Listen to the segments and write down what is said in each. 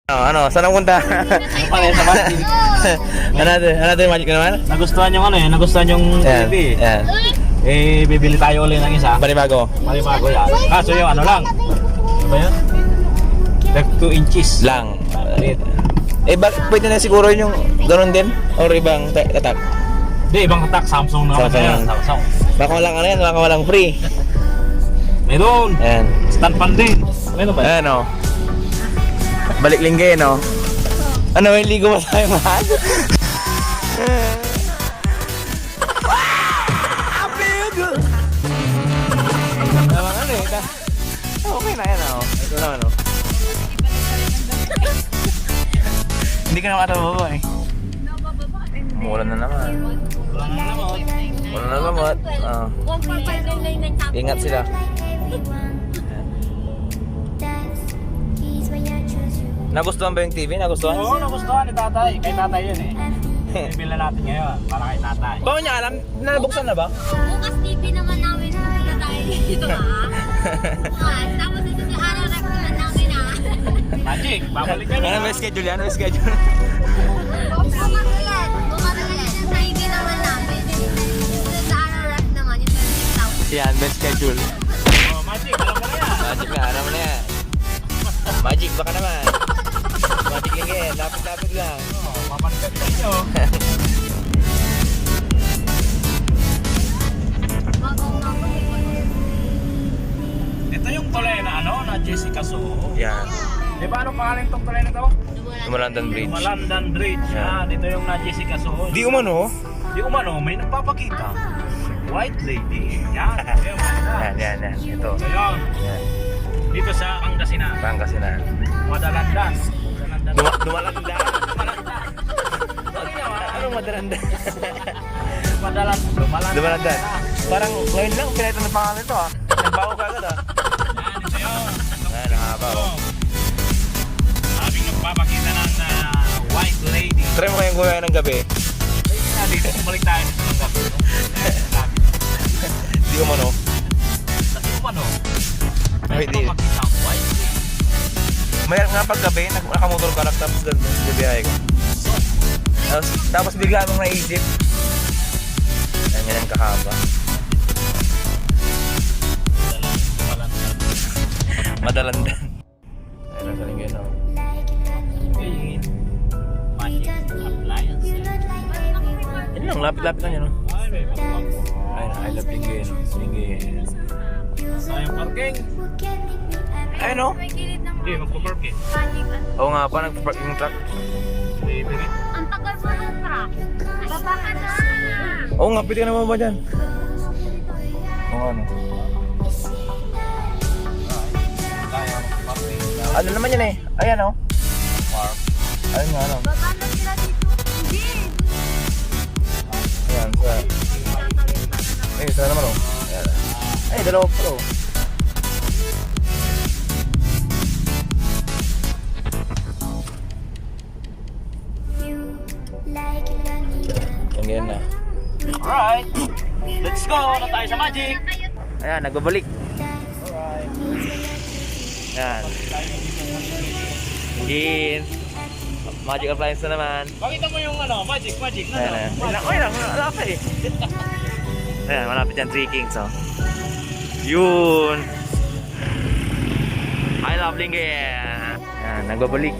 Ano, saan ang punta? Pala sa Magic. Another Magic na naman? Nagustuhan yung nagustuhan yung Yan, TV. yan. Bibili tayo ulit ng isa. Panibago. Malibago yan. Kaso yung lang. Ano ba yan? Like 2 inches. Lang. Maliit. Pwede na siguro yung gano'n din? Or ibang tatak? Hindi, ibang katak. Samsung naman Samsung. yan. Samsung. Baka walang baka walang free. Meron. Ayan. Stand pan din. Meron ba? Ayan o. Balik lingge, no? Ano, may ligo mo tayo, mahal? Okay na yan, oh. Ito naman, oh. Hindi ka na makatabawa, eh. Umulan na naman. Umulan na gamot. Ingat sila. Nagustuhan ba yung TV? Nagustuhan? Oo, nagustuhan ni tatay. Kay tatay yun eh. Bibili natin ngayon para kay tatay. Baka niya alam, nabuksan na ba? Bukas TV naman namin na tayo dito ha. Bukas, tapos ito sa araw-rap naman namin ha. Magic, babalik ka na. Ano may schedule yan? May schedule? Bumatulan yung TV naman namin. Ito sa araw-rap naman, yung 26,000. Yan, may schedule. Oh, Magic, alam mo na yan. Magic na, alam mo na yan. Magic, baka naman. Magic lang yan, lapit-lapit lang. Oh, mapanood ka din nyo. Ito yung tulay na na Jessica Soho. Yan. Di ba ano pangalan itong tulay na to? Dumalandan Bridge. Malandan Bridge. Yeah. Dito yung na Jessica Soho. Di umano? Di umano, may nagpapakita. White lady. Yan. Yan. Ito. So yun. Yan. Dito sa Pangasinan. Pangasinan. Madalandan. Dumalandan. Anong madalandan? Dumalandan. Parang ngayon lang, pinalitan ng pangalan ito ah. Nagbago ka agad ah. Yan, ito yun. Yan, nakaba oh. Aming nagpapakita ng white lady. Try mo kayong gumaya ng gabi. Dito, bumalik tayo sa mga gabi. Di umano. Kasi umano, Ay, di. nagpapakita ang white lady. Mayroon nga pag gabi, nakamotor ka lang tapos bibiyahe ka. Tapos bigla mong naisip. Yan ang kahaba. Madalandan. Ayun ang saling gano'n. Magic appliance. Yan lang, lapit-lapit lang yan. No? Ay, may pagpapos. Ayun, I love Linggen. Linggen. Sayang parking. Ayun o. May gilid ng Hindi, magpa-parking. magic ano. Oo nga pa, nag-park yung truck. Bibigit. Ang tagal mo ng truck. Baba ka na. Oo nga, pwede ka naman ba dyan? Oo nga, no. Tayo, parking. Ano naman yan eh? Ayan o. Park. Ayun nga, no. Baba na sila dito. Hindi. Ayan, sa... Ayun, sana naman o. Ayan. Ay, dalawa pa o. Yan na. Alright. Let's go na tayo sa Magic. Ayan, nagbabalik. Alright. Ayan. Linggen. Magic appliance na naman. Pakita mo yung Magic na. Ayan, ayan. Ay lang, wala pa eh. Ayan, malapit yan, 3 Kings oh. Yun. I love Linggen. Ayan, nagbabalik.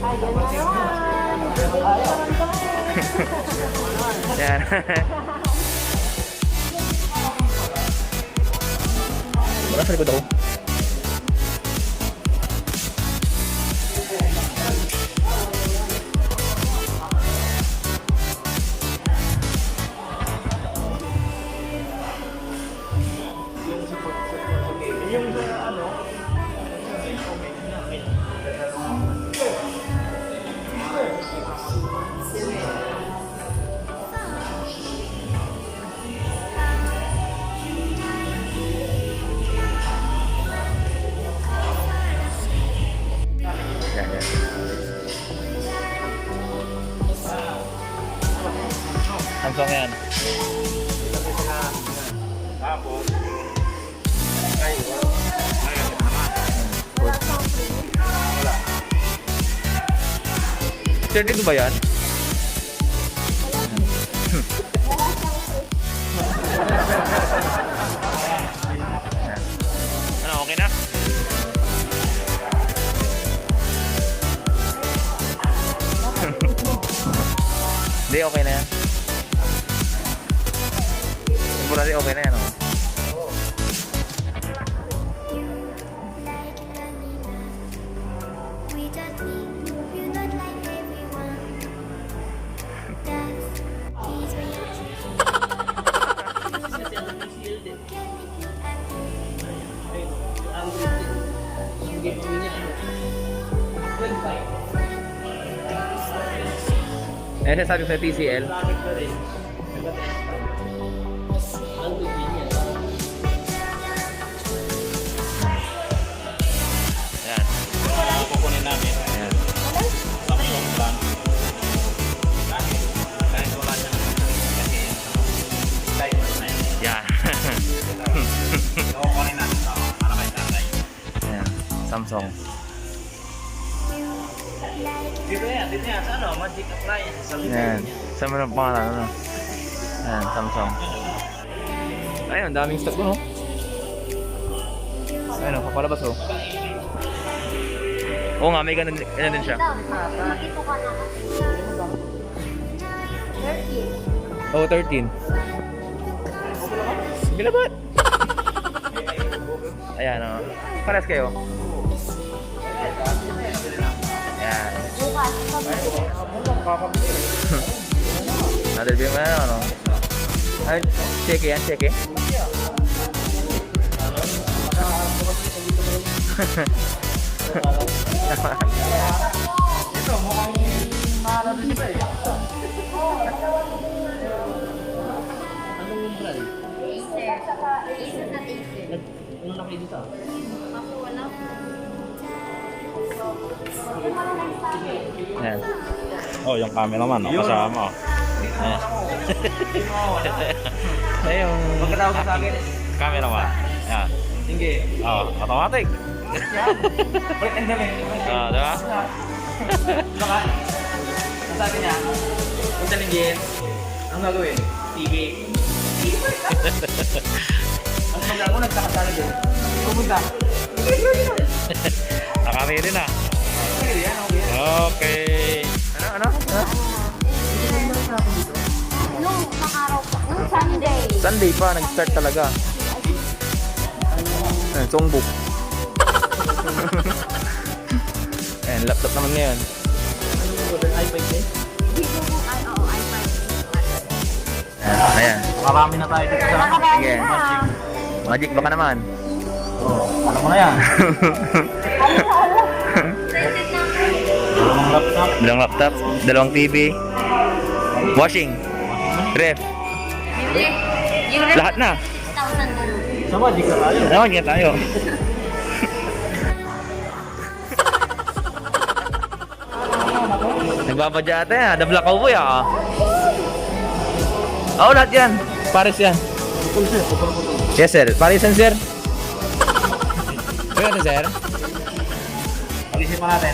Ayan. Wala sa likod ako. Samsung yan. Tapos, 32 ba yan? Ano, okay na? Hindi, okay na yan. Sigurado okay na yan, oh. Eh, sabi ko sa TCL. Yan. Kukunin namin. Yan. Samsung plan. Kahit wala siya ng kasi Yan. kukunin natin ito para kay tatay. Yan. Samsung. Dito yan. Sa ano? Magic Appliance. Yan. Saan mo ng pangalan, ano? Yan, Samsung. Ayun, daming stock mo, no? Ayun, papalabas, oh. Oo nga, may ganun din siya. Makito ka na. 30. Oh, 13. Bilabat! Ayan, oh. Pares kayo. Ayan. Bukas. Natin mo na, ano? Ay, cheque yan, cheque. Ito, mukhang mahalo din ito eh. Anong yung brand? Acer. Acer na Acer. Ano na kayo dito? Ako wala. Ayan. Oh, yung cameraman, no? Kasama. Ayan. Ayun. Pagkatawag sa akin. Cameraman. Yan. Sige. Oh, automatic. Break and dami. Ah, diba? Baka, ang sabi niya, kung taligin, ang gagawin, TV. Ang sabi ko, nagkakasala din. Pupunta. Nakami rin ah. Okay, yan, okay. Okay. Ano? Nung makaraw pa. Nung Sunday. Sunday pa, nag-start talaga. Ayan, songbook. Ayan, laptop naman ngayon. iPad eh? Dito po, ano, iPad. Ayan. Marami na tayo dito sa Nakabawi Sige. na. Magic baka naman. Oh, alam mo na yan. Excited na ako. Dalawang laptop. Dalawang laptop, dalawang TV, washing, ref, Yung ref, lahat na. 1,000 doon. Sa Magic na tayo. Naman nga tayo. Nagbabadya ata yan. The Black Cowboy ah. Oo, lahat yan. Pares yan. Yes, sir. Pares yan, sir. Ano sir? Pag-isip pa natin.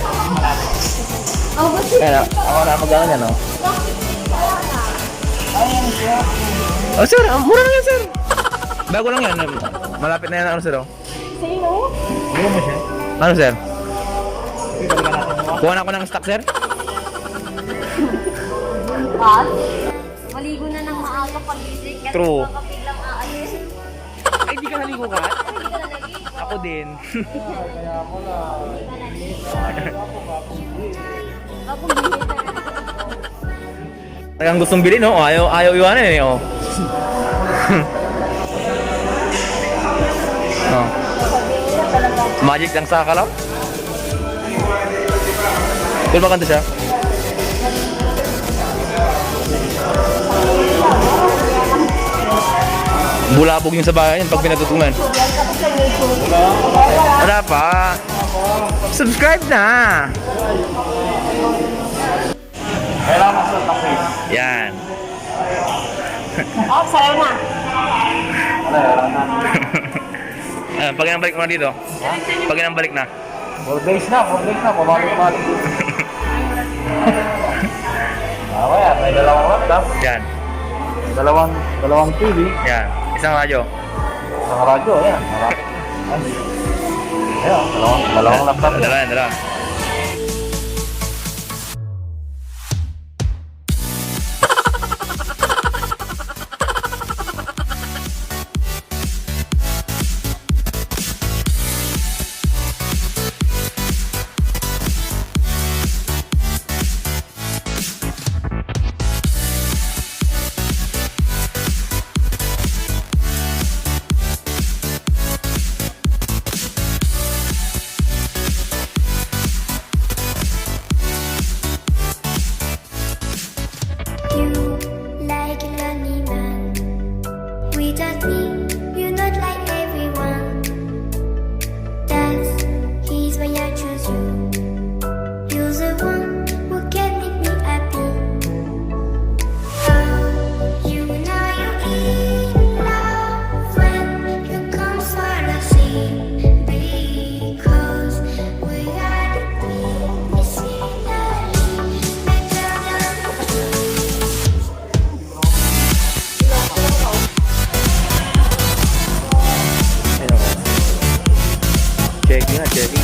Oh, but Kaya ako na mag-ano yan, oh. Oh, sir. Mura na yan, sir. Bago lang yan. Malapit na yan, ano, sir, oh. sino? Buo mo siya. Ano, sir? Balikan natin mo. Kuha na ako ng stock, sir. What? Maligo na ng maaga pag-isip. Kasi True. baka biglang aalis. Ay, di ka naligo ka? Hindi ka nalagay. Ako din. Ako hindi. Talagang gustong bilhin, no? Ayaw iwanan eh, oh. Oh. Magic lang sa kalap. Cool ba kanta siya? Bulabog yung sa bahay yun pag pinatutungan. Wala pa. Subscribe na. Kailangan sa tapos. Yan. Oh, sayo na. Pag inang balik mo na dito. Pag inang balik na. 4 days na. Pabalik-balik. laptop, Yan. dalawang TV, Yan. Isang radyo. isang radyo, ayan. Ayan, dalawang laptop yan. Dalawa yan, dalawa. You like a lonely man without me, you're not like everyone. That's he's why I choose you. You're the one who can make me happy. Oh, you know you're in love when you come for the sea, because we are the missing better than Ayun ako. Checking nga, checking.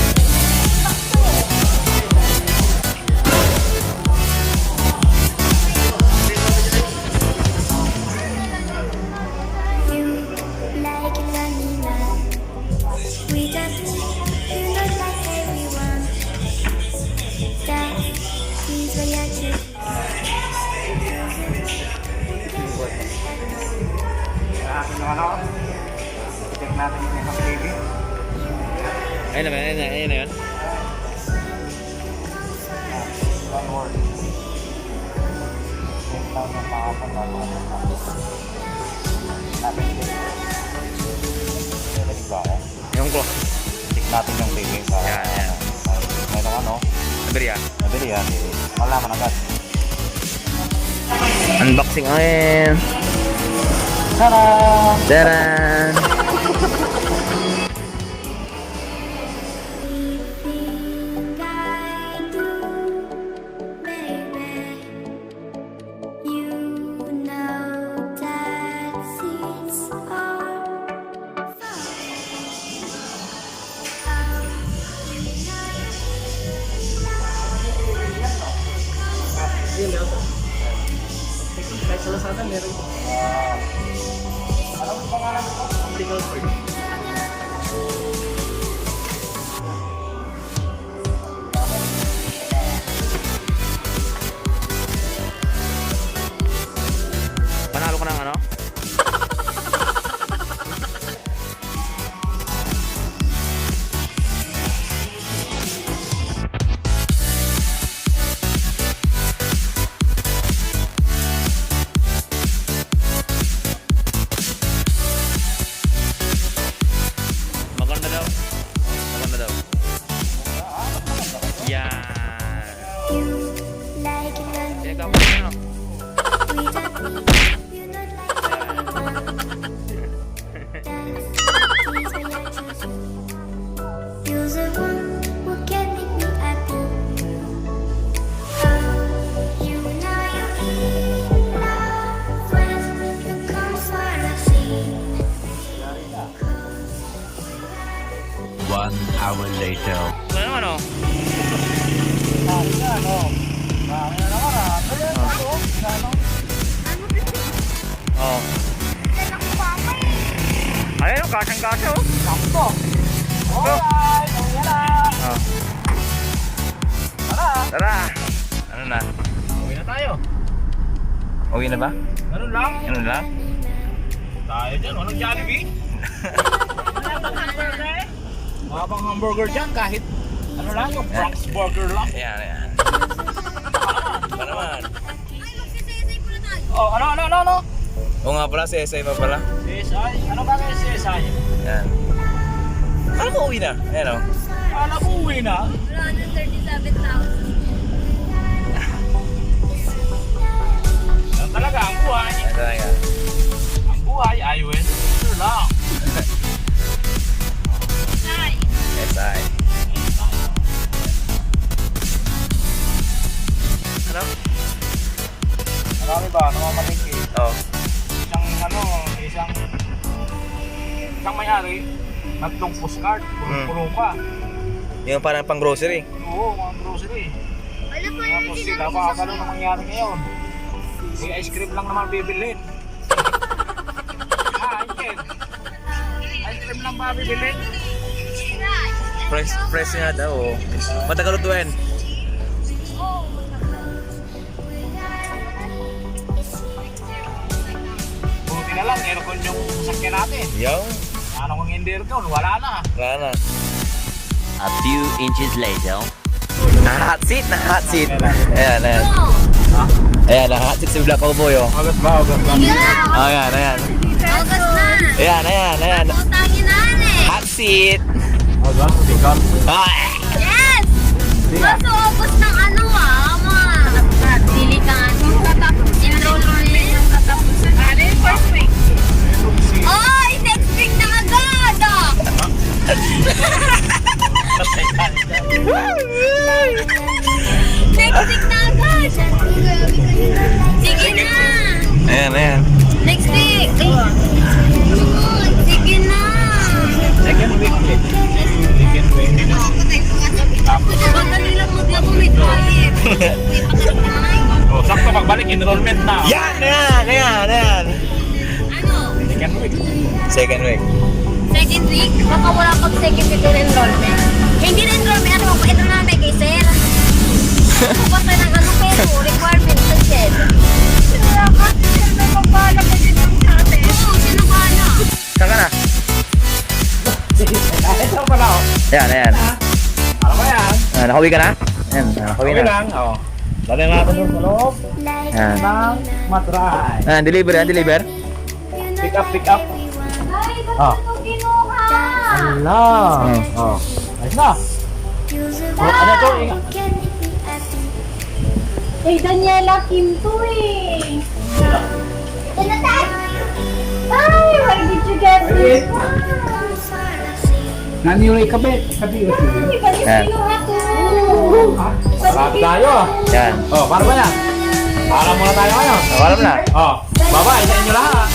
you like a lonely man without me, you're not like everyone. That is why I choose. Check natin yung isang TV. Ayun na, ayun na, ayun na yun. One word. Check lang yung makapagano. Narinig ba ako? Yung ko. Check natin yung TV para Yan, yan. mayroong ano, Nabili ah. nabili yan. Malaman agad. Unboxing ngayon. Tara! Taran! Everything I do, baby, you know that it's all for Panalo ko ng ano? Maganda daw. Maganda daw. Yan. you like a lonely Check out mo yun, ano? without me, you're not like everyone. That's why I choose you. You're the one who can make me happy. Oh, you know you're in love when you come for the sea. 1 hour later. Ano ano? Oh. Ayun, kasang-kasa oh. Sakto. Alright, okay na. Oh. Tara. Ano na? Uwi na tayo. Uwi na ba? Ganun lang. Ano lang? Tayo dyan, walang Jollibee. Mabang hamburger dyan kahit ano lang, yung Bronx Burger lang. Ayan, ayan. Ba naman? Ay, magsisisay po na tayo. Oh, ano? Oo nga pala, si SI pa pala. CSI? Ano ba kayo CSI? Ayan. Ano ko uwi na? Ayan o. Alam ko uwi na. 137,000. Yan talaga ang buhay. Ayan talaga. Ang buhay ay winter lang. Ay, SI. Ano? Marami ba? Namamalingki. Oh. Isang may-ari, tatlong postcard, puno pa. Yung parang pang grocery. Oo, mga grocery. Ano po yung Tapos sila, baka ganun ang mangyari ngayon. May ice cream lang naman bibilhin. Angel. Ice cream lang ba bibilhin? Fresh nga daw. Oh. Matagal lutuin. Buti na lang, aircon yung sakyan natin. Yung. Ano kung hindi aircon, wala na. Wala na. A few inches later. Na-hot seat. Ayan, ayan. Ano? Ayan, na-hot seat si Black Cowboy, oh. Agas ba? Ayan, ayan. August na. Ayan. Utangin na eh. Hot seat. Agas, tingkat. Ah! Yes! Mas August ng ano ama. Dili ka nga. Enrollment yung katapusan. Ano yung first week? Ay, next week na agad ah! Next week na agad! Sige na! Ayan. Next week! Sige na! Second week. Second week. Madali lang maglabo may drive. Oh, sakto pagbalik, enrollment na. Ayan. Ano? Second week. Second week. Second week? Baka wala pag second week na enrollment. Hindi na enrollment. Ano ba? Ito na kay sir. Ano ba tayo ng ano pero? Requirement sa sir. Wala ka. Sir na magpala kasi ng sa atin. Oo, sino ba na? Saan ka na? Ito pala, oh. Ayan. Ano ba yan? Nakauwi ka na? Ayan, nakauwi Okay na. lang, oh. Dali natin yung loob Like Ayan. ng matray. Ayan, deliver. Pick up. Ay, ba't Ah. ito kinuha? Ala. Oh. Ayos na. Ano to? Kay Daniela Kim to eh. Ay, where did you get this one? Naniway kabe. Ay, bakit Yan. kinuha to? Marami tayo. Yan. Oh, paano ba yan? Para muna tayo ngayon. Alam na. Oh, bye-bye sa inyo lahat.